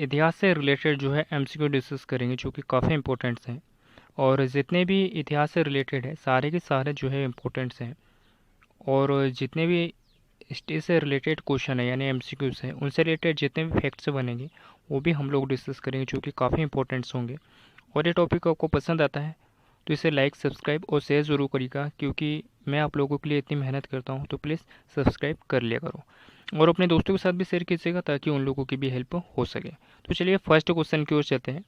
इतिहास से रिलेटेड जो है एमसीक्यू डिस्कस करेंगे जो कि काफ़ी इंपॉर्टेंट्स हैं। और जितने भी इतिहास से रिलेटेड है सारे के सारे जो है इम्पोर्टेंट्स हैं। और जितने भी हिस्ट्री से रिलेटेड क्वेश्चन है यानी एमसीक्यूज हैं उनसे रिलेटेड जितने भी फैक्ट्स बनेंगे वो भी हम लोग डिस्कस करेंगे जो कि काफ़ी इंपॉर्टेंट्स होंगे। और ये टॉपिक आपको पसंद आता है तो इसे लाइक सब्सक्राइब और शेयर ज़रूर करिएगा, क्योंकि मैं आप लोगों के लिए इतनी मेहनत करता हूँ तो प्लीज़ सब्सक्राइब कर लिया करो और अपने दोस्तों के साथ भी शेयर कीजिएगा ताकि उन लोगों की भी हेल्प हो सके। तो चलिए फर्स्ट क्वेश्चन की ओर चलते हैं।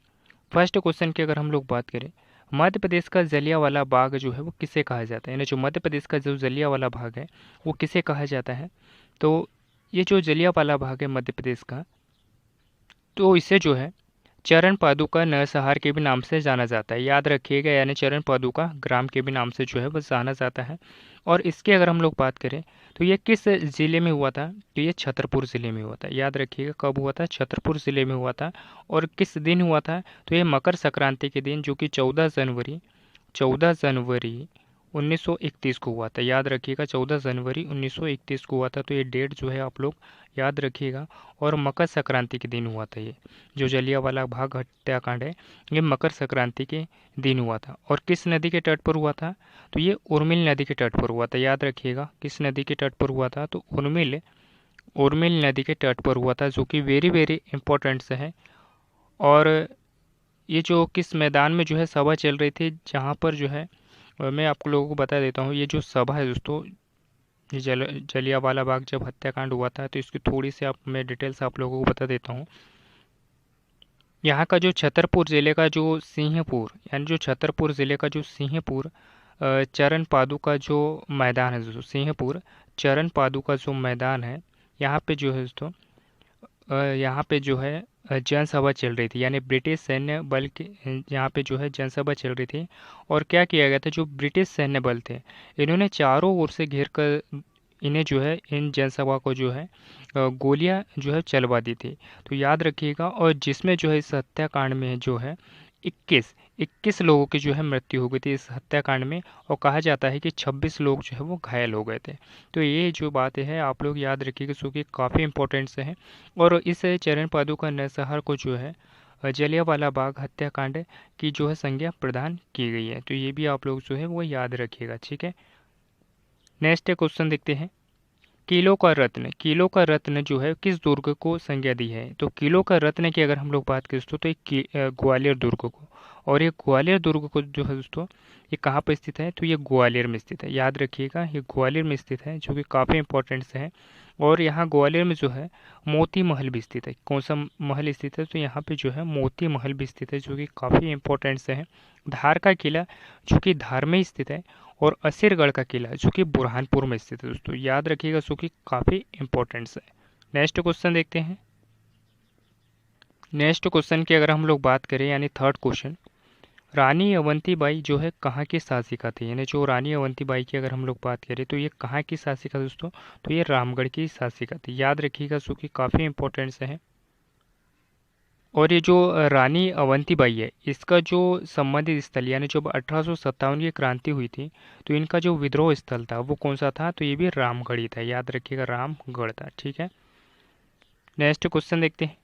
फर्स्ट क्वेश्चन की अगर हम लोग बात करें, मध्य प्रदेश का जलियांवाला बाग जो है वो किसे कहा जाता है, यानी जो मध्य प्रदेश का जो जलियांवाला बाग है वो किसे कहा जाता है। तो ये जो जलियांवाला बाग है मध्य प्रदेश का, तो इसे जो है चरण पादुका नरसंहार के भी नाम से जाना जाता है। याद रखिएगा, यानी चरण पादुका ग्राम के भी नाम से जो है वो जाना जाता है। और इसकी अगर हम लोग बात करें तो ये किस ज़िले में हुआ था, तो ये छतरपुर ज़िले में हुआ था। याद रखिएगा कब हुआ था, छतरपुर ज़िले में हुआ था। और किस दिन हुआ था, तो ये मकर संक्रांति के दिन जो कि 14 जनवरी 1931 को हुआ था। याद रखिएगा 14 जनवरी 1931 को हुआ था। तो ये डेट जो है आप लोग याद रखिएगा। और मकर संक्रांति के दिन हुआ था ये जो जलियांवाला बाग हत्याकांड है, ये मकर संक्रांति के दिन हुआ था। और किस नदी के तट पर हुआ था, तो ये उर्मिल नदी के तट पर हुआ था। याद रखिएगा किस नदी के तट पर हुआ था, तो उर्मिल उर्मिल नदी के तट पर हुआ था, जो कि वेरी वेरी इंपॉर्टेंट से है। और ये जो किस मैदान में जो है सभा चल रही थी, जहाँ पर जो है मैं आप लोगों को बता देता हूँ। ये जो सभा है दोस्तों, ये जलियांवाला बाग जब हत्याकांड हुआ था तो इसकी थोड़ी सी आप मैं डिटेल्स आप लोगों को बता देता हूँ। यहाँ का जो छतरपुर ज़िले का जो सिंहपुर, यानी जो छतरपुर ज़िले का जो सिंहपुर चरण पादुका जो मैदान है दोस्तों, सिंहपुर चरण पादुका जो मैदान है, यहाँ पे जो है दोस्तों यहाँ पे जो है जनसभा चल रही थी, यानी ब्रिटिश सैन्य बल के यहाँ पे जो है जनसभा चल रही थी। और क्या किया गया था, जो ब्रिटिश सैन्य बल थे इन्होंने चारों ओर से घेर कर इन्हें जो है इन जनसभा को जो है गोलियां जो है चलवा दी थी। तो याद रखिएगा। और जिसमें जो है इस हत्याकांड में जो है 21 लोगों की जो है मृत्यु हो गई थी इस हत्याकांड में। और कहा जाता है कि 26 लोग जो है वो घायल हो गए थे। तो ये जो बातें हैं आप लोग याद रखिएगा, क्योंकि काफ़ी इंपॉर्टेंट से हैं। और इस चरण पादुका नरसंहार को जो है जलियांवाला बाग हत्याकांड की जो है संज्ञा प्रदान की गई है। तो ये भी आप लोग जो है वो याद रखिएगा, ठीक है। नेक्स्ट क्वेश्चन देखते हैं। किलो का रत्न जो है किस दुर्ग को संज्ञा दी है। तो किलो का रत्न की अगर हम लोग बात करें दोस्तों, तो ये ग्वालियर दुर्ग को। और ये ग्वालियर दुर्ग को जो है दोस्तों, ये कहाँ पर स्थित है, तो ये ग्वालियर में स्थित है। याद रखिएगा ये ग्वालियर में स्थित है, जो कि काफ़ी इंपॉर्टेंट है। और यहाँ ग्वालियर में जो है मोती महल भी स्थित है। कौन सा महल स्थित है, तो यहाँ पे जो है मोती महल भी स्थित है, जो कि काफ़ी इंपॉर्टेंट से है। धार का किला जो कि धार में स्थित है। और असीरगढ़ का किला जो कि बुरहानपुर में स्थित है दोस्तों। याद रखिएगा, जो कि काफ़ी इंपॉर्टेंट है। नेक्स्ट क्वेश्चन देखते हैं। नेक्स्ट क्वेश्चन की अगर हम लोग बात करें, यानी थर्ड क्वेश्चन, रानी अवंतीबाई जो है कहाँ की शासिका थी। यानी जो रानी अवंतीबाई की अगर हम लोग बात करें तो ये कहाँ की शासिका दोस्तों, तो ये रामगढ़ की शासिका थी। याद रखिएगा, जो कि काफ़ी इंपॉर्टेंट से है। और ये जो रानी अवंतीबाई है, इसका जो संबंधित स्थल, यानी जब 1857 की क्रांति हुई थी तो इनका जो विद्रोह स्थल था वो कौन सा था, तो ये भी रामगढ़ ही था। याद रखिएगा रामगढ़ था, ठीक है। नेक्स्ट क्वेश्चन देखते हैं।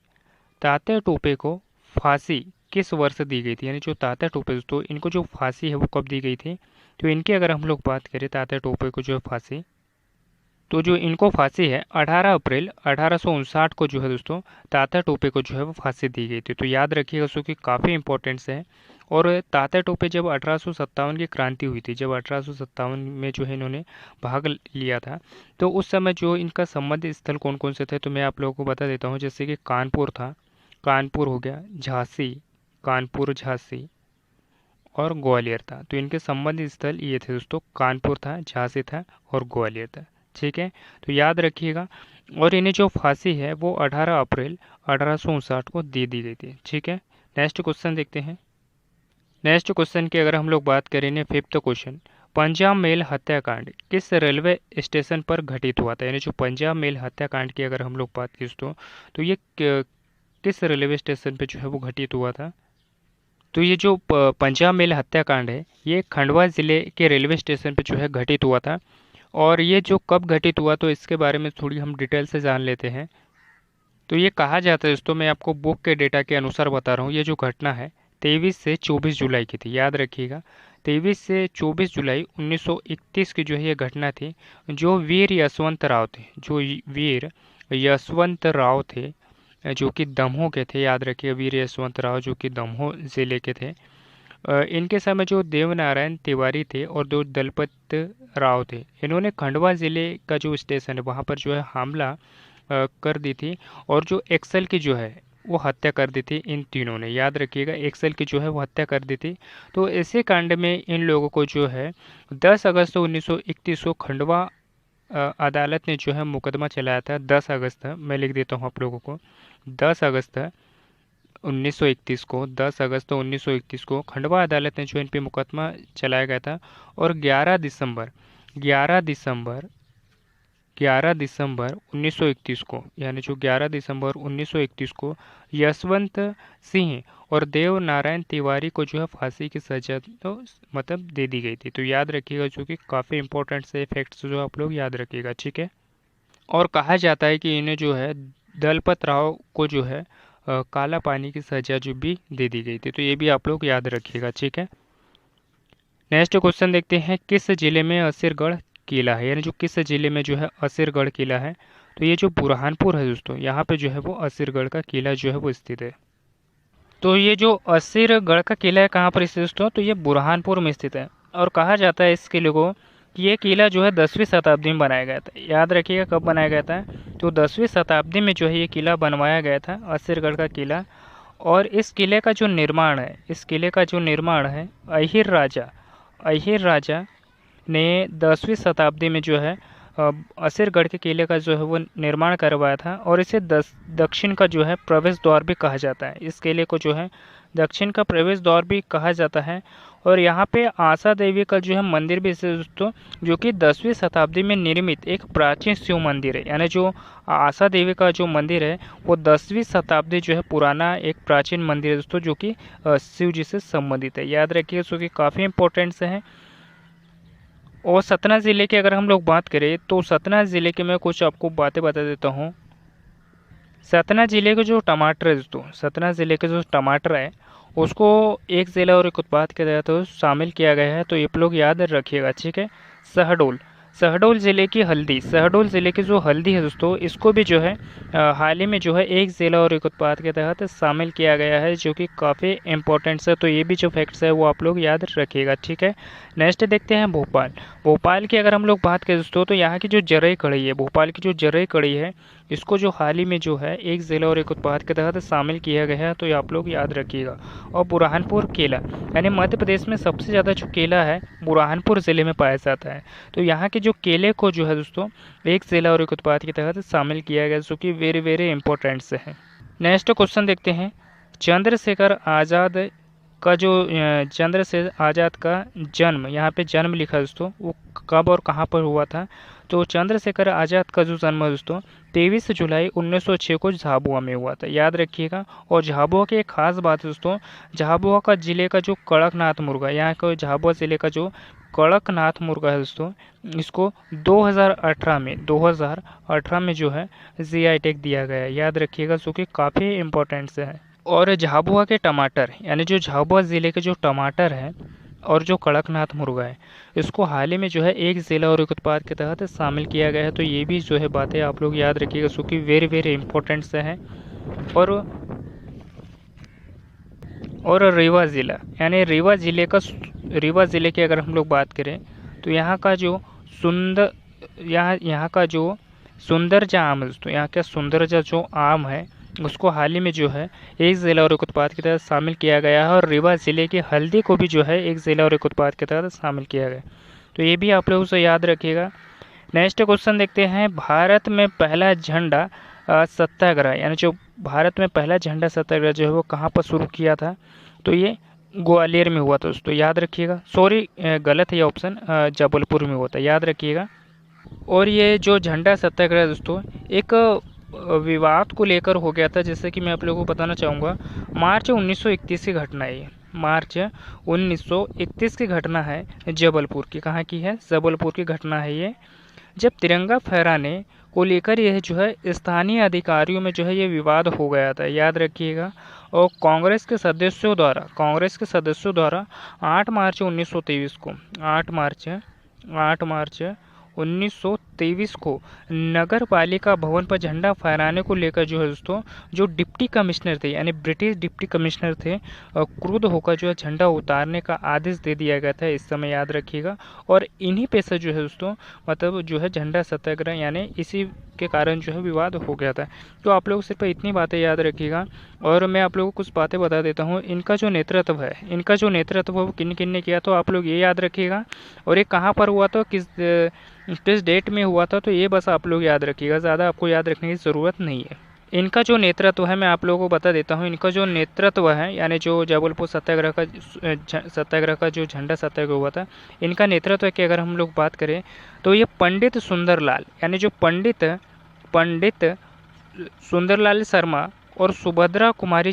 तात्या टोपे को फांसी किस वर्ष दी गई थी। यानी जो तात्या टोपे, तो इनको जो फांसी है वो कब दी गई थी, तो इनकी अगर हम लोग बात करें तात्या टोपे को जो है फांसी, तो जो इनको फांसी है 18 अप्रैल 1859 को जो है दोस्तों तात्या टोपे को जो है वो फांसी दी गई थी। तो याद रखिएगा, उसको कि काफ़ी इंपॉर्टेंस है। और तात्या टोपे जब 1857 की क्रांति हुई थी, जब 1857 में जो है इन्होंने भाग लिया था, तो उस समय जो इनका संबंधित स्थल कौन कौन से थे, तो मैं आप लोगों को बता देता हूँ। जैसे कि कानपुर था, कानपुर हो गया, झांसी, कानपुर झांसी और ग्वालियर था। तो इनके संबंधित स्थल ये थे दोस्तों, कानपुर था, झांसी था और ग्वालियर था, ठीक है। तो याद रखिएगा। और इन्हें जो फांसी है वो 18 अप्रैल 1859 को दे दी गई थी, ठीक है। नेक्स्ट क्वेश्चन देखते हैं। नेक्स्ट क्वेश्चन की अगर हम लोग बात करें, फिफ्थ क्वेश्चन, पंजाब मेल हत्याकांड किस रेलवे स्टेशन पर घटित हुआ था। यानी जो पंजाब मेल हत्याकांड की अगर हम लोग बात करें दोस्तों, तो ये किस रेलवे स्टेशन पे जो है वो घटित हुआ था। तो ये जो पंजाब मेल हत्याकांड है ये खंडवा ज़िले के रेलवे स्टेशन पे जो है घटित हुआ था। और ये जो कब घटित हुआ, तो इसके बारे में थोड़ी हम डिटेल से जान लेते हैं। तो ये कहा जाता है दोस्तों, मैं आपको बुक के डेटा के अनुसार बता रहा हूँ, ये जो घटना है 23 से 24 जुलाई की थी, याद रखिएगा। 23 से 24 जुलाई 1931 की जो है ये घटना थी। जो वीर यशवंत राव थे, जो वीर यशवंत राव थे, जो कि दमोह के थे, याद रखिए, वीर यशवंत राव जो कि दमोह ज़िले के थे। इनके समय जो देवनारायण तिवारी थे और दो दलपत राव थे, इन्होंने खंडवा ज़िले का जो स्टेशन है वहाँ पर जो है हमला कर दी थी। और जो एक्सल की जो है वो हत्या कर दी थी इन तीनों ने, याद रखिएगा, एक्सल की जो है वो हत्या कर दी थी। तो इसी कांड में इन लोगों को जो है 10 अगस्त 1931 को खंडवा अदालत ने जो है मुकदमा चलाया था। 10 अगस्त, मैं लिख देता हूँ आप लोगों को, 10 अगस्त 1931 को, 10 अगस्त 1931 को खंडवा अदालत ने जो इन पे मुकदमा चलाया गया था। और 11 दिसंबर 1931 को, यानी जो 11 दिसंबर 1931 को यशवंत सिंह और देव नारायण तिवारी को जो है फांसी की सजा तो मतलब दे दी गई थी। तो याद रखिएगा, जो कि काफ़ी इंपॉर्टेंट से फैक्ट्स जो आप लोग याद रखिएगा, ठीक है। और कहा जाता है कि इन्हें जो है दलपत राव को जो है काला पानी की सजा जो भी दे दी गई थी। तो ये भी आप लोग याद रखिएगा, ठीक है। नेक्स्ट क्वेश्चन देखते हैं, किस जिले में असीरगढ़ किला है, यानी जो किस जिले में जो है असीरगढ़ किला है। तो ये जो बुरहानपुर है दोस्तों, यहाँ पे जो है वो असीरगढ़ का किला जो है वो स्थित है। तो ये जो असीरगढ़ का किला है कहाँ पर स्थित दोस्तों, तो ये बुरहानपुर में स्थित है। और कहा जाता है इस किले को कि ये किला जो है 10वीं शताब्दी में बनाया गया था। याद रखिएगा कब बनाया गया था, तो 10वीं शताब्दी में जो है ये किला बनवाया गया था, असीरगढ़ का किला। और इस किले का जो निर्माण है, इस किले का जो निर्माण है अहिर राजा ने 10वीं शताब्दी में जो है असीरगढ़ के किले का जो है वो निर्माण करवाया था। और इसे दक्षिण का जो है प्रवेश द्वार भी कहा जाता है। इस किले को जो है दक्षिण का प्रवेश द्वार भी कहा जाता है। और यहाँ पे आशा देवी का जो है मंदिर भी है दोस्तों, जो कि 10वीं शताब्दी में निर्मित एक प्राचीन शिव मंदिर है। यानी जो आशा देवी का जो मंदिर है वो 10वीं शताब्दी जो है पुराना एक प्राचीन मंदिर है दोस्तों, जो कि शिव जी से संबंधित है। याद रखिए, जो कि काफ़ी इंपॉर्टेंट से है। और सतना ज़िले की अगर हम लोग बात करें तो सतना ज़िले के मैं कुछ आपको बातें बता देता हूँ। सतना ज़िले के जो टमाटर है दोस्तों, सतना ज़िले के जो टमाटर है उसको एक ज़िला और एक उत्पाद के तहत शामिल किया गया है। तो ये लोग याद रखिएगा, ठीक है। शहडोल, शहडोल ज़िले की हल्दी, शहडोल ज़िले की जो हल्दी है दोस्तों, इसको भी जो है हाल ही में जो है एक ज़िला और एक उत्पाद के तहत शामिल किया गया है, जो कि काफ़ी इंपॉर्टेंट है। तो ये भी जो फैक्ट्स है वो आप लोग याद रखिएगा, ठीक है। नेक्स्ट देखते हैं भोपाल। भोपाल की अगर हम लोग बात करें दोस्तों, तो यहाँ की जो जरई कढ़ी है, भोपाल की जो जरई कढ़ी है, इसको जो हाल ही में जो है एक ज़िला और एक उत्पाद के तहत शामिल किया गया है। तो ये आप लोग याद रखिएगा। और बुरहानपुर केला, यानी मध्य प्रदेश में सबसे ज़्यादा जो केला है बुरहानपुर ज़िले में पाया जाता है। तो यहाँ के जो केले को जो है दोस्तों एक ज़िला और एक उत्पाद के तहत शामिल किया गया, जो कि वेरी वेरी इंपॉर्टेंट से है। नेक्स्ट क्वेश्चन देखते हैं, चंद्रशेखर आज़ाद का जो चंद्रशेखर आज़ाद का जन्म, यहाँ पे जन्म लिखा है दोस्तों, वो कब और कहाँ पर हुआ था। तो चंद्रशेखर आज़ाद का जो जन्म है दोस्तों 23 जुलाई 1906 को झाबुआ में हुआ था, याद रखिएगा। और झाबुआ की एक खास बात है दोस्तों, झाबुआ का ज़िले का जो कड़कनाथ मुर्गा, यहाँ का झाबुआ ज़िले का जो कड़कनाथ मुर्गा है दोस्तों, इसको 2018 में जो है GI टैग दिया गया है, याद रखिएगा, जो कि काफ़ी इंपॉर्टेंट से है। और झाबुआ के टमाटर, यानी जो झाबुआ ज़िले के जो टमाटर है और जो कड़कनाथ मुर्गा है, इसको हाल ही में जो है एक ज़िला और एक उत्पाद के तहत शामिल किया गया है। तो ये भी जो है बातें आप लोग याद रखिएगा, जो कि वेरी वेरी इंपॉर्टेंट से है। और रीवा ज़िला, यानी रीवा ज़िले की अगर हम लोग बात करें तो यहाँ का जो सुंदरजा आम है दोस्तों, यहाँ का सुंदरजा जो आम है उसको हाल ही में जो है एक ज़िला और एक उत्पाद के तहत शामिल किया गया है। और रीवा ज़िले की हल्दी को भी जो है एक ज़िला और एक उत्पाद के तहत शामिल किया गया। तो ये भी आप लोग उसे याद रखिएगा। नेक्स्ट क्वेश्चन देखते हैं, भारत में पहला झंडा सत्याग्रह, यानी जो भारत में पहला झंडा सत्याग्रह जो है वो कहाँ पर शुरू किया था। तो ये ग्वालियर में हुआ था दोस्तों, याद रखिएगा। सॉरी, गलत है ये ऑप्शन, जबलपुर में हुआ था, याद रखिएगा। और ये जो झंडा सत्याग्रह दोस्तों एक विवाद को लेकर हो गया था, जैसे कि मैं आप लोगों को बताना चाहूँगा। मार्च 1931 की घटना है ये, मार्च 1931 की घटना है जबलपुर की। कहाँ की है, जबलपुर की घटना है ये, जब तिरंगा फहराने को लेकर यह जो है स्थानीय अधिकारियों में जो है ये विवाद हो गया था, याद रखिएगा। और कांग्रेस के सदस्यों द्वारा 8 मार्च 1923 को 8 मार्च 1923 को नगर पालिका भवन पर झंडा फहराने को लेकर जो है दोस्तों, जो डिप्टी कमिश्नर थे यानी ब्रिटिश डिप्टी कमिश्नर थे, क्रुद्ध होकर जो है झंडा उतारने का आदेश दे दिया गया था इस समय, याद रखिएगा। और इन्हीं पे से जो है दोस्तों मतलब जो है झंडा सत्याग्रह यानी इसी के कारण जो है विवाद हो गया था। तो आप लोग सिर्फ इतनी बातें याद रखिएगा। और मैं आप लोगों को कुछ बातें बता देता हूँ। इनका जो नेतृत्व है वो किन किन ने किया, तो आप लोग ये याद रखिएगा। और ये कहाँ पर हुआ था, किस डेट में हुआ था, तो ये बस आप लोग याद रखिएगा, ज़्यादा आपको याद रखने की ज़रूरत नहीं है। इनका जो नेतृत्व है मैं आप लोगों को बता देता हूँ। इनका जो नेतृत्व है यानी जो जबलपुर सत्याग्रह का जो झंडा सत्याग्रह हुआ था, इनका नेतृत्व की अगर हम लोग बात करें तो ये पंडित सुंदरलाल यानी जो पंडित सुंदरलाल शर्मा और सुभद्रा कुमारी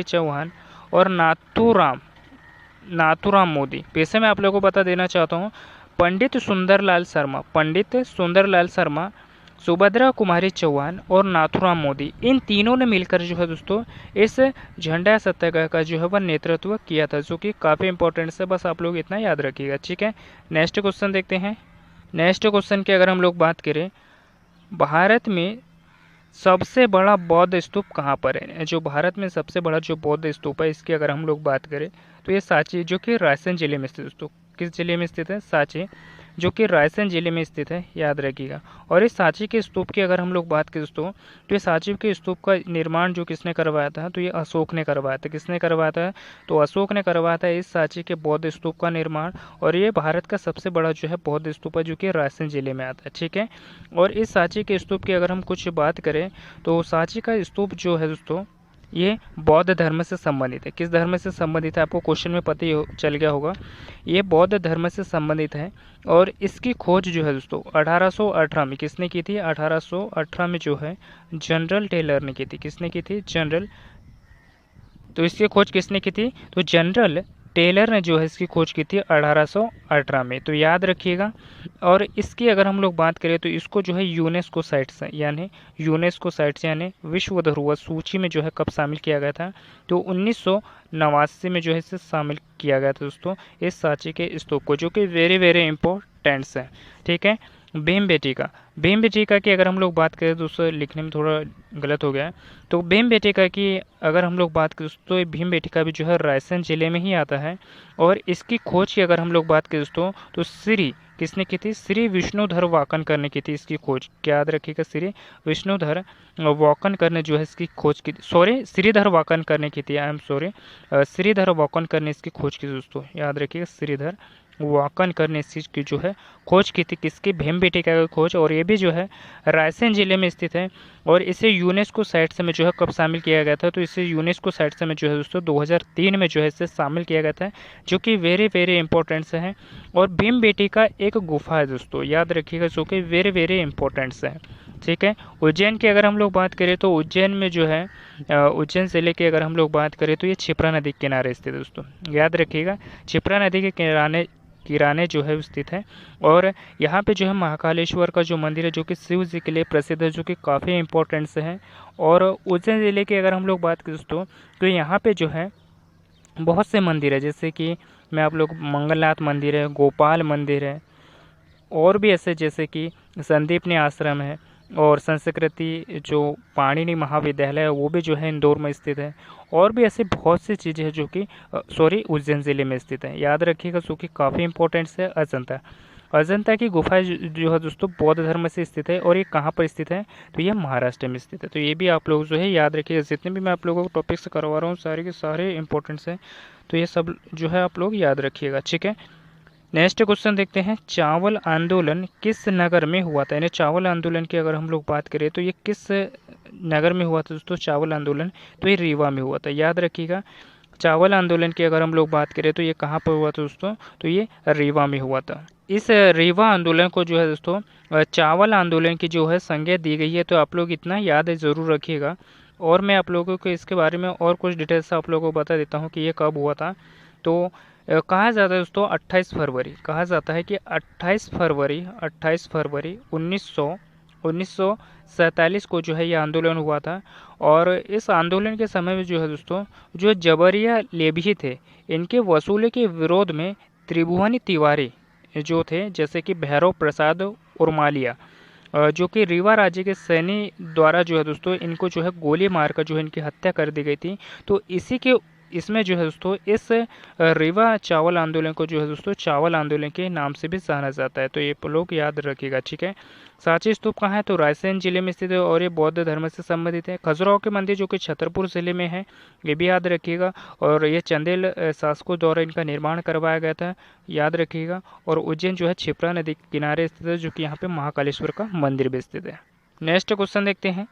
चौहान और नाथूराम मोदी, वैसे मैं आप लोगों को बता देना चाहता हूँ। पंडित सुंदरलाल शर्मा, सुभद्रा कुमारी चौहान और नाथूराम मोदी, इन तीनों ने मिलकर जो है दोस्तों इस झंडा सत्याग्रह का जो है वह नेतृत्व किया था, जो कि काफ़ी इंपॉर्टेंट है। बस आप लोग इतना याद रखिएगा, ठीक है। नेक्स्ट क्वेश्चन देखते हैं। नेक्स्ट क्वेश्चन की अगर हम लोग बात करें, भारत में सबसे बड़ा बौद्ध स्तूप कहाँ पर है? जो भारत में सबसे बड़ा जो बौद्ध स्तूप है, इसकी अगर हम लोग बात करें तो ये सांची, जो कि रायसेन जिले में स्थित है दोस्तों। किस जिले में स्थित है? सांची, जो कि रायसेन जिले में स्थित है, याद रखिएगा। और इस सांची के स्तूप की अगर हम लोग बात करें दोस्तों, तो ये सांची के स्तूप का निर्माण जो किसने करवाया था, तो ये अशोक ने करवाया था। किसने करवाया था? तो अशोक ने करवाया था इस सांची के बौद्ध स्तूप का निर्माण। और ये भारत का सबसे बड़ा जो है बौद्ध स्तूप है, जो कि रायसेन जिले में आता है, ठीक है। और इस सांची के स्तूप की अगर हम कुछ बात करें तो सांची का स्तूप जो है दोस्तों, ये बौद्ध धर्म से संबंधित है। किस धर्म से संबंधित है? आपको क्वेश्चन में पता ही चल गया होगा, ये बौद्ध धर्म से संबंधित है। और इसकी खोज जो है दोस्तों 1818 में किसने की थी? 1818 में जो है जनरल टेलर ने की थी। किसने की थी? तो इसकी खोज किसने की थी? तो जनरल टेलर ने जो है इसकी खोज की थी 1818 में, तो याद रखिएगा। और इसकी अगर हम लोग बात करें तो इसको जो है यूनेस्को साइट्स यानी विश्व धरोहर सूची में जो है कब शामिल किया गया था? तो 1989 में जो है इसे शामिल किया गया था दोस्तों, इस सांची के स्तूप को, जो कि वेरी वेरी इंपॉर्टेंट्स है, ठीक है। भीमबेटका की अगर हम लोग बात करें तो उसे लिखने में थोड़ा गलत हो गया है। तो भीमबेटका की अगर हम लोग बात करें तो ये भीमबेटका भी जो है रायसेन जिले में ही आता है। और इसकी खोज की अगर हम लोग बात करें दोस्तों, तो किसने की थी? श्री विष्णुधर वाकनकर ने की थी इसकी खोज। क्या याद रखिएगा? श्री विष्णुधर वाकनकर ने जो है इसकी खोज की, श्रीधर वाकनकर ने की थी, I am sorry, Shridhar Wakankar ने इसकी खोज की दोस्तों, याद रखिएगा। श्रीधर वाकनकर ने इस चीज़ की जो है खोज की थी, किसकी? भीमबेटका की खोज। और ये भी जो है रायसेन जिले में स्थित है। और इसे यूनेस्को साइट्स में जो है कब शामिल किया गया था? तो इसे यूनेस्को साइट्स में जो है दोस्तों 2003 में जो है इसे शामिल किया गया था, जो कि वेरी वेरी इंपॉर्टेंट्स है। और भीमबेटका एक गुफा है दोस्तों, याद रखिएगा, जो कि वेरी वेरी इंपॉर्टेंट्स है, ठीक है। उज्जैन की अगर हम लोग बात करें तो उज्जैन में जो है उज्जैन जिले की अगर हम लोग बात करें तो ये क्षिप्रा नदी के किनारे स्थित है दोस्तों, याद रखिएगा। क्षिप्रा नदी के किराने जो है स्थित है। और यहाँ पे जो है महाकालेश्वर का जो मंदिर है, जो कि शिव जी के लिए प्रसिद्ध है, जो कि काफ़ी इंपॉर्टेंट है। और उज्जैन ज़िले की अगर हम लोग बात करें दोस्तों, तो यहाँ पे जो है बहुत से मंदिर है, जैसे कि मैं आप लोग मंगलनाथ मंदिर है, गोपाल मंदिर है, और भी ऐसे जैसे कि संदीपनी आश्रम है, और संस्कृति जो पाणिनि महाविद्यालय है वो भी जो है इंदौर में स्थित है। और भी ऐसे बहुत सी चीज़ें हैं जो कि उज्जैन ज़िले में स्थित है, याद रखिएगा, जो कि काफ़ी इंपॉर्टेंट है। अजंता की गुफा जो है दोस्तों बौद्ध धर्म से स्थित है। और ये कहाँ पर स्थित है? तो ये महाराष्ट्र में स्थित है। तो ये भी आप लोग जो है याद रखिएगा। जितने भी मैं आप लोगों को टॉपिक्स करवा रहा हूँ सारे के सारे इंपॉर्टेंट्स हैं, तो ये सब जो है आप लोग याद रखिएगा, ठीक है। नेक्स्ट क्वेश्चन देखते हैं, चावल आंदोलन किस नगर में हुआ था? यानी चावल आंदोलन की अगर हम लोग बात करें तो ये किस नगर में हुआ था दोस्तों? चावल आंदोलन, तो ये रीवा में हुआ था, याद रखिएगा। चावल आंदोलन की अगर हम लोग बात करें तो ये कहाँ पर हुआ था दोस्तों? तो ये रीवा में हुआ था। इस रीवा आंदोलन को जो है दोस्तों चावल आंदोलन की जो है संज्ञा दी गई है, तो आप लोग इतना याद ज़रूर रखिएगा। और मैं आप लोगों को इसके बारे में और कुछ डिटेल्स आप लोगों को बता देता हूँ कि ये कब हुआ था। तो कहा जाता है दोस्तों 28 फरवरी, कहा जाता है कि 28 फरवरी 1947 को जो है ये आंदोलन हुआ था। और इस आंदोलन के समय में जो है दोस्तों, जो जबरिया लेभी थे, इनके वसूली के विरोध में त्रिभुवनी तिवारी जो थे, जैसे कि भैरव प्रसाद उर्मालिया, जो कि रीवा राज्य के सैनी द्वारा जो है दोस्तों इनको जो है गोली मारकर जो है इनकी हत्या कर दी गई थी। तो इसी के इसमें जो है दोस्तों इस रीवा चावल आंदोलन को जो है दोस्तों चावल आंदोलन के नाम से भी जाना जाता है। तो ये लोग याद रखिएगा, ठीक है। सांची स्तूप कहाँ है? तो रायसेन जिले में स्थित है और ये बौद्ध धर्म से संबंधित है। खजुराहो के मंदिर जो कि छतरपुर जिले में है, ये भी याद रखिएगा। और ये चंदेल शासकों द्वारा इनका निर्माण करवाया गया था, याद रखिएगा। और उज्जैन जो है क्षिप्रा नदी के किनारे स्थित है, जो कि यहाँ पे महाकालेश्वर का मंदिर भी स्थित है। नेक्स्ट क्वेश्चन देखते हैं,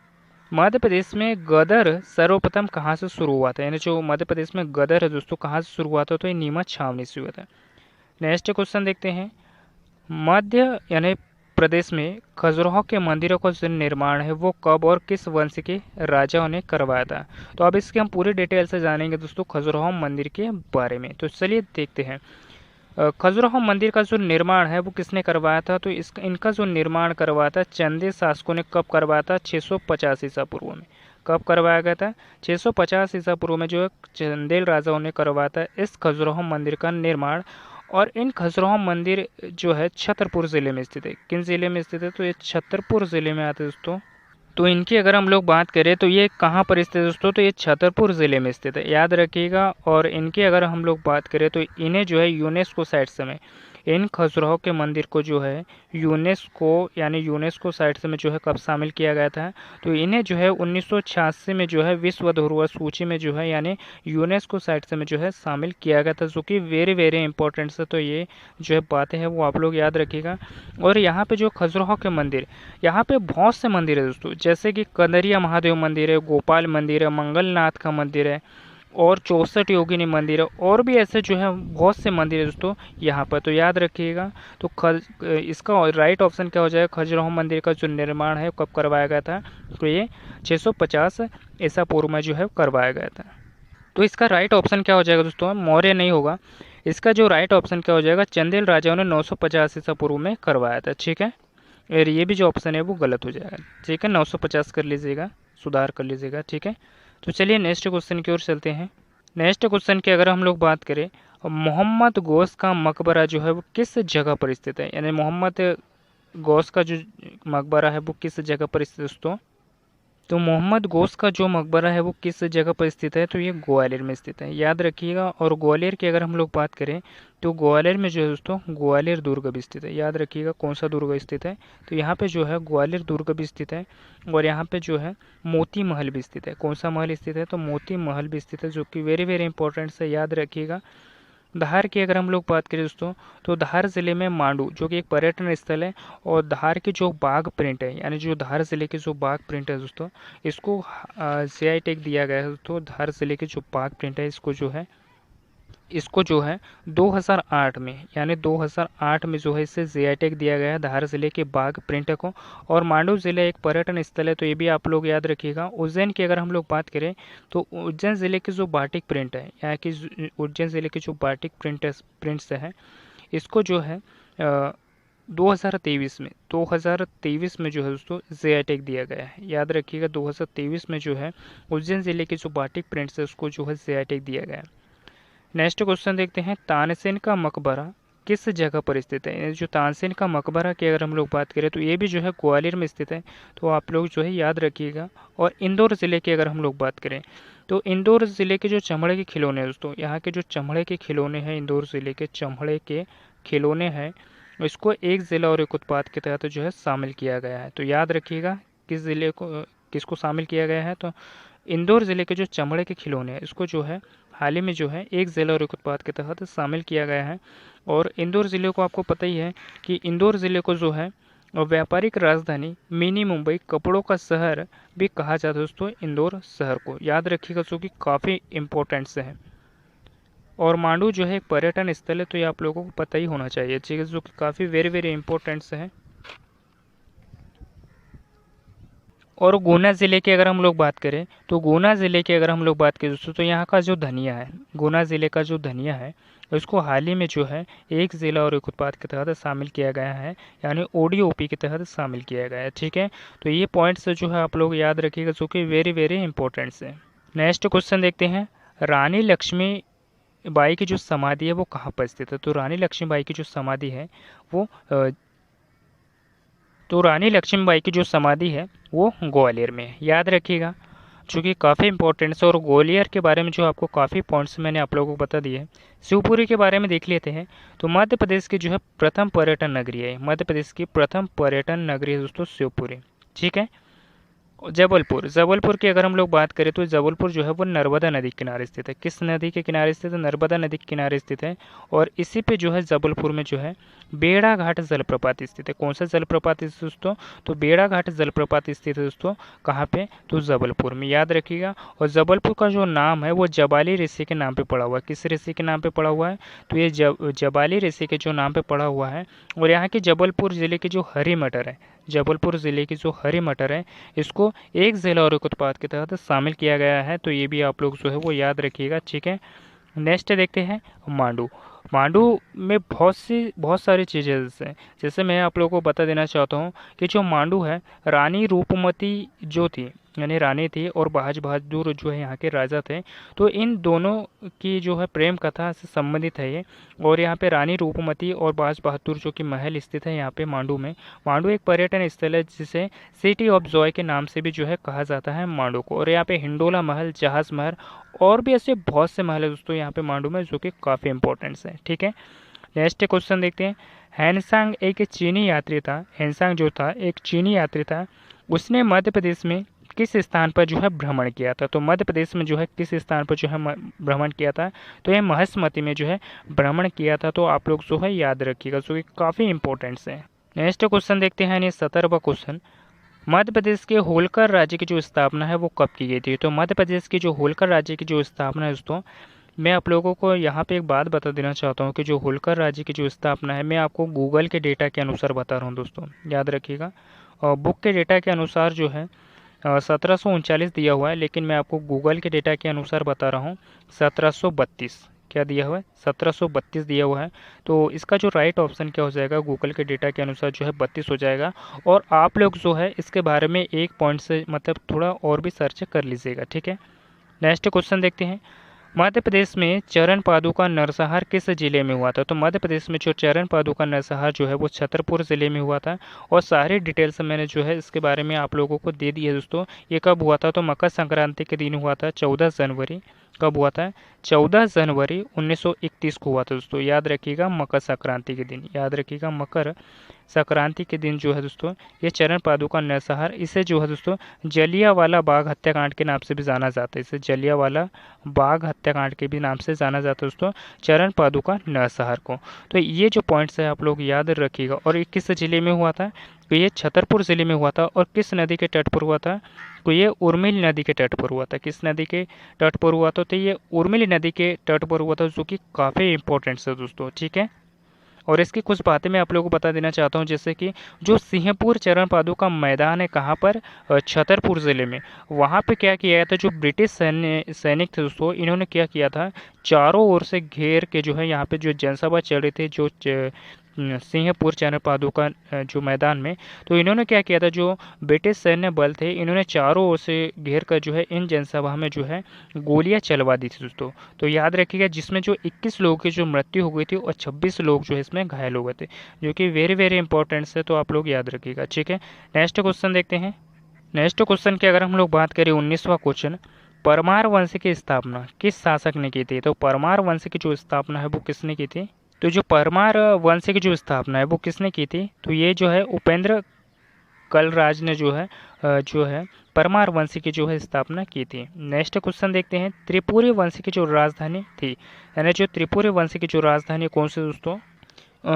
मध्य प्रदेश में गदर सर्वप्रथम कहाँ से शुरू हुआ था? यानी जो मध्य प्रदेश में गदर है दोस्तों, कहाँ से शुरू हुआ था? तो ये नीमच छावनी से हुआ था। नेक्स्ट क्वेश्चन देखते हैं, मध्य यानी प्रदेश में खजुराहो के मंदिरों का जो निर्माण है वो कब और किस वंश के राजाओं ने करवाया था? तो अब इसके हम पूरी डिटेल से जानेंगे दोस्तों खजुराहो मंदिर के बारे में। तो चलिए देखते हैं, खजुराहो मंदिर का जो निर्माण है वो किसने करवाया था? तो इनका जो निर्माण करवाया था चंदेल शासकों ने कब करवाया था? 650 ईसा पूर्व में। कब करवाया गया था? 650 ईसा पूर्व में जो है चंदेल राजाओं ने करवाया था इस खजुराहो मंदिर का निर्माण। और इन खजुराहो मंदिर जो है छतरपुर ज़िले में स्थित है। किन ज़िले में स्थित है? तो ये छतरपुर ज़िले में आते हैं दोस्तों। तो इनकी अगर हम लोग बात करें तो ये कहाँ पर स्थित है दोस्तों? तो ये छतरपुर ज़िले में स्थित है, याद रखिएगा। और इनकी अगर हम लोग बात करें तो इन्हें जो है यूनेस्को साइट से में, इन खजुराहो के मंदिर को जो है यूनेस्को यानी यूनेस्को साइट से में जो है कब शामिल किया गया था? तो इन्हें जो है 1986 में जो है विश्व धरोहर सूची में जो है यानी यूनेस्को साइट से में जो है शामिल किया गया था, जो कि वेरी वेरी इंपॉर्टेंट है। तो ये जो है बातें हैं वो आप लोग याद रखिएगा। और यहाँ पे जो खजुराहो के मंदिर, यहाँ पे बहुत से मंदिर है दोस्तों, जैसे कि कंदरिया महादेव मंदिर है, गोपाल मंदिर है, मंगलनाथ का मंदिर है, और 64 योगिनी मंदिर है, और भी ऐसे जो है बहुत से मंदिर है दोस्तों यहाँ पर। तो याद रखिएगा। तो इसका राइट ऑप्शन क्या हो जाएगा? खजुराहो मंदिर का जो निर्माण है कब करवाया गया था? तो ये 650 ईसा पूर्व में जो है करवाया गया था। तो इसका राइट ऑप्शन क्या हो जाएगा दोस्तों? मौर्य नहीं होगा। इसका जो राइट ऑप्शन क्या हो जाएगा? चंदेल राजाओं ने 950 ईसा पूर्व में करवाया था, ठीक है। और ये भी जो ऑप्शन है वो गलत हो जाएगा, ठीक है। 950 कर लीजिएगा, सुधार कर लीजिएगा, ठीक है। तो चलिए नेक्स्ट क्वेश्चन की ओर चलते हैं। नेक्स्ट क्वेश्चन की अगर हम लोग बात करें, मोहम्मद गौस का मकबरा जो है वो किस जगह पर स्थित है? यानी मोहम्मद गौस का जो मकबरा है वो किस जगह पर स्थित है दोस्तों? तो मोहम्मद गौस का जो मकबरा है वो किस जगह पर स्थित है? तो ये ग्वालियर में स्थित है, याद रखिएगा। और ग्वालियर की अगर हम लोग बात करें तो ग्वालियर में जो है दोस्तों ग्वालियर दुर्ग भी स्थित है, याद रखिएगा। कौन सा दुर्ग स्थित है? तो यहाँ पे जो है ग्वालियर दुर्ग भी स्थित है। और यहाँ पे जो है मोती महल भी स्थित है। कौन सा महल स्थित है? तो मोती महल भी स्थित है, जो कि वेरी वेरी इंपॉर्टेंट से याद रखिएगा। धार की अगर हम लोग बात करें दोस्तों, तो धार ज़िले में मांडू जो कि एक पर्यटन स्थल है, और धार की जो बाघ प्रिंट है, यानी जो धार ज़िले की जो बाघ प्रिंट है दोस्तों, इसको CI टैग दिया गया है दोस्तों। धार ज़िले की जो बाघ प्रिंट है इसको जो है 2008 में, यानी 2008 में जो है इसे जीआई टैग दिया गया है धार जिले के बाघ प्रिंट को। और मांडू जिला एक पर्यटन स्थल है, तो ये भी आप लोग याद रखिएगा। उज्जैन की अगर हम लोग बात करें तो उज्जैन ज़िले की जो बाटिक प्रिंट है, यहाँ की उज्जैन ज़िले की जो बाटिक प्रिंट्स है, इसको जो है 2023 में जो है दोस्तों जीआई टैग दिया गया है, याद रखिएगा। 2023 में जो है उज्जैन ज़िले की जो बाटिक प्रिंट्स है उसको जो है जीआई टैग दिया गया है। नेक्स्ट क्वेश्चन देखते हैं, तानसेन का मकबरा किस जगह पर स्थित है? जो तानसेन का मकबरा की अगर हम लोग बात करें तो ये भी जो है ग्वालियर में स्थित है, तो आप लोग जो है याद रखिएगा। और इंदौर ज़िले की अगर हम लोग बात करें तो इंदौर ज़िले के जो चमड़े के खिलौने हैं दोस्तों, यहाँ के जो चमड़े के खिलौने हैं, इंदौर ज़िले के चमड़े के खिलौने हैं, इसको एक ज़िला और एक उत्पाद के तहत जो है शामिल किया गया है। तो याद रखिएगा किस ज़िले को किसको शामिल किया गया है? तो इंदौर ज़िले के जो चमड़े के खिलौने हैं इसको जो है हाल ही में जो है एक ज़िला और एक उत्पाद के तहत शामिल किया गया है। और इंदौर ज़िले को आपको पता ही है कि इंदौर ज़िले को जो है व्यापारिक राजधानी, मिनी मुंबई, कपड़ों का शहर भी कहा जाता है दोस्तों इंदौर शहर को, याद रखिएगा, जो कि काफ़ी इम्पोर्टेंट से है। और मांडू जो है एक पर्यटन स्थल है, तो ये आप लोगों को पता ही होना चाहिए, ठीक है, जो कि काफ़ी वेरी वेरी इंपॉर्टेंट से है। और गुना ज़िले की अगर हम लोग बात करें तो गुना ज़िले की अगर हम लोग बात करें दोस्तों, तो यहाँ का जो धनिया है, गुना ज़िले का जो धनिया है, उसको हाल ही में जो है एक ज़िला और एक उत्पाद के तहत शामिल किया गया है, यानी ओडीओपी के तहत शामिल किया गया है। ठीक है, तो ये पॉइंट्स जो है आप लोग याद रखिएगा, जो कि वेरी वेरी इंपॉर्टेंट्स है। नेक्स्ट क्वेश्चन देखते हैं, रानी लक्ष्मी बाई की जो समाधि है वो कहाँ पर स्थित है? तो रानी लक्ष्मीबाई की जो समाधि है वो रानी लक्ष्मीबाई की जो समाधि है वो ग्वालियर में है, याद रखिएगा, जो कि काफ़ी इंपॉर्टेंट है। और ग्वालियर के बारे में जो आपको काफ़ी पॉइंट्स मैंने आप लोगों को बता दिए हैं। शिवपुरी के बारे में देख लेते हैं। तो मध्य प्रदेश की जो है प्रथम पर्यटन नगरी है, मध्य प्रदेश की प्रथम पर्यटन नगरी है दोस्तों शिवपुरी। ठीक है, जबलपुर, जबलपुर की अगर हम लोग बात करें तो जबलपुर जो है वो नर्मदा नदी के किनारे स्थित है। किस नदी के किनारे स्थित है? नर्मदा नदी के किनारे स्थित है। और इसी पे जो है जबलपुर में जो है बेड़ा घाट जलप्रपात स्थित है। कौन सा जलप्रपात स्थित है दोस्तों? तो बेड़ा घाट जलप्रपात स्थित है दोस्तों, कहाँ पे? तो जबलपुर में, याद रखिएगा। और जबलपुर का जो नाम है वो जबाली ऋषि के नाम पे पड़ा हुआ है। किस ऋषि के नाम पे पड़ा हुआ है? तो ये जबाली ऋषि के जो नाम पे पड़ा हुआ है। और यहाँ के जबलपुर ज़िले की जो हरी मटर है, जबलपुर ज़िले की जो हरी मटर है, इसको एक ज़िला और एक उत्पाद के तहत शामिल किया गया है। तो ये भी आप लोग जो है वो याद रखिएगा। ठीक है, नेक्स्ट देखते हैं मांडू। मांडू में बहुत सारी चीज़ें जैसे मैं आप लोगों को बता देना चाहता हूँ कि जो मांडू है, रानी रूपमती जो थी, यानी रानी थी, और बाज बहादुर जो है यहाँ के राजा थे। तो इन दोनों की जो है प्रेम कथा से संबंधित है ये। और यहाँ पे रानी रूपमती और बाज बहादुर जो कि महल स्थित है यहाँ पे मांडू में। मांडू एक पर्यटन स्थल है जिसे सिटी ऑफ जॉय के नाम से भी जो है कहा जाता है मांडू को। और यहाँ पे हिंडोला महल, जहाज महल और भी ऐसे बहुत से महल है दोस्तों यहाँ पे मांडू में, जो कि काफ़ी इंपॉर्टेंट्स है। ठीक है, नेक्स्ट क्वेश्चन देखते हैं। हैनसांग एक चीनी यात्री था, हैनसांग जो था एक चीनी यात्री था, उसने मध्य प्रदेश में किस स्थान पर जो है भ्रमण किया था? तो मध्य प्रदेश में जो है किस स्थान पर जो है भ्रमण किया था? तो ये महेशमती में जो है भ्रमण किया था। तो आप लोग जो है याद रखिएगा, जो कि काफ़ी इंपॉर्टेंट्स है। नेक्स्ट क्वेश्चन देखते हैं, यानी 17वां क्वेश्चन। मध्य प्रदेश के होलकर राज्य की जो स्थापना है वो कब की गई थी? तो मध्य प्रदेश की जो होलकर राज्य की जो स्थापना है दोस्तों, मैं आप लोगों को यहाँ पे एक बात बता देना चाहता हूँ कि जो होलकर राज्य की जो स्थापना है, मैं आपको गूगल के डेटा के अनुसार बता रहा हूँ दोस्तों, याद रखिएगा। और बुक के डेटा के अनुसार जो है 1739 दिया हुआ है, लेकिन मैं आपको गूगल के डेटा के अनुसार बता रहा हूँ 1732। क्या दिया हुआ है? 1732 दिया हुआ है। तो इसका जो राइट ऑप्शन क्या हो जाएगा? गूगल के डेटा के अनुसार जो है 32 हो जाएगा। और आप लोग जो है इसके बारे में एक पॉइंट से मतलब थोड़ा और भी सर्च कर लीजिएगा। ठीक है, नेक्स्ट क्वेश्चन देखते हैं। मध्य प्रदेश में चरण पादुका नरसंहार किस जिले में हुआ था? तो मध्य प्रदेश में जो चरण पादुका नरसंहार जो है वो छतरपुर ज़िले में हुआ था। और सारी डिटेल्स मैंने जो है इसके बारे में आप लोगों को दे दी है दोस्तों। ये कब हुआ था? तो मकर संक्रांति के दिन हुआ था, 14 जनवरी। कब हुआ था? 14 जनवरी 1931 को हुआ था दोस्तों, याद रखिएगा, मकर संक्रांति के दिन, याद रखिएगा, मकर संक्रांति के दिन जो है दोस्तों ये चरण पादुका नरसंहार, इसे जो है दोस्तों जलियांवाला बाग हत्याकांड के नाम से भी जाना जाता है। इसे जलियांवाला बाग हत्याकांड के भी नाम से जाना जाता है दोस्तों, चरण पादुका नरसंहार को। तो ये जो पॉइंट्स है आप लोग याद रखिएगा। और ये किस जिले में हुआ था? तो ये छतरपुर ज़िले में हुआ था। और किस नदी के तट पर हुआ था? तो ये उर्मिल नदी के तट पर हुआ था। किस नदी के तट पर हुआ था? तो ये उर्मिल नदी के तट पर हुआ था, जो कि काफ़ी इंपॉर्टेंट है दोस्तों। ठीक है, और इसकी कुछ बातें मैं आप लोगों को बता देना चाहता हूं, जैसे कि जो सिंहपुर चरण पादुका मैदान है, कहाँ पर? छतरपुर ज़िले में। वहाँ पे क्या किया गया था? जो ब्रिटिश सैनिक थे दोस्तों, इन्होंने क्या किया था? चारों ओर से घेर के जो है यहाँ पे जो जनसभा चल रही थी, जो सिंहपुर चरण पादुका जो मैदान में, तो इन्होंने क्या किया था? जो ब्रिटिश सैन्य बल थे, इन्होंने चारों ओर से घेर कर जो है इन जनसभा में जो है गोलियां चलवा दी थी दोस्तों। तो याद रखिएगा, जिसमें जो 21 लोगों की जो मृत्यु हो गई थी और 26 लोग जो है इसमें घायल हो गए थे, जो कि वेरी वेरी इंपॉर्टेंट है। तो आप लोग याद रखिएगा। ठीक है, नेक्स्ट क्वेश्चन देखते हैं। नेक्स्ट क्वेश्चन की अगर हम लोग बात करें, 19वां क्वेश्चन, परमार वंश की स्थापना किस शासक ने की थी? तो परमार वंश की जो स्थापना है वो किसने की थी? तो जो परमार वंश की जो स्थापना है वो किसने की थी? तो ये जो है उपेंद्र कलराज ने जो है परमार वंश की जो है स्थापना की थी। नेक्स्ट क्वेश्चन देखते हैं। त्रिपुरी वंश की जो राजधानी थी, यानी जो त्रिपुरी वंश की जो राजधानी कौन सी दोस्तों?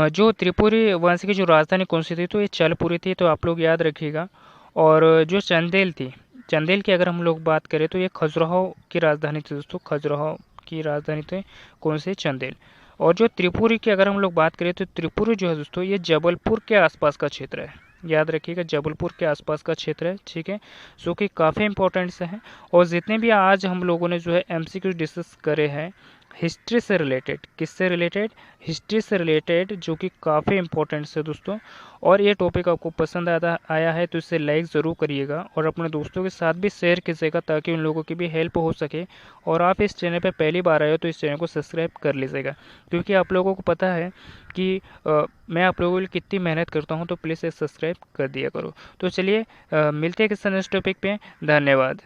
जो त्रिपुरी वंश की जो राजधानी कौन सी थी? तो ये चलपुरी थी। तो आप लोग याद रखिएगा। और जो चंदेल थी, चंदेल की अगर हम लोग बात करें तो ये खजुराहो की राजधानी थी दोस्तों, खजुराहो की राजधानी थी कौन सी? चंदेल। और जो त्रिपुरी की अगर हम लोग बात करें तो त्रिपुरी जो है दोस्तों ये जबलपुर के आसपास का क्षेत्र है। याद रखिएगा जबलपुर के आसपास का क्षेत्र है, ठीक है, जो कि काफ़ी इंपॉर्टेंट से है। और जितने भी आज हम लोगों ने जो है एमसीक्यू डिस्कस करे हैं हिस्ट्री से रिलेटेड, किससे रिलेटेड, हिस्ट्री से रिलेटेड, जो कि काफ़ी इंपॉर्टेंट है दोस्तों। और ये टॉपिक आपको पसंद आया है तो इसे लाइक ज़रूर करिएगा और अपने दोस्तों के साथ भी शेयर कीजिएगा ताकि उन लोगों की भी हेल्प हो सके। और आप इस चैनल पर पहली बार आए हो तो इस चैनल को सब्सक्राइब कर लीजिएगा, क्योंकि आप लोगों को पता है कि मैं आप लोगों के लिए कितनी मेहनत करता हूँ, तो प्लीज़ सब्सक्राइब कर दिया करो। तो चलिए मिलते हैं किसी नेक्स्ट टॉपिक पे। धन्यवाद।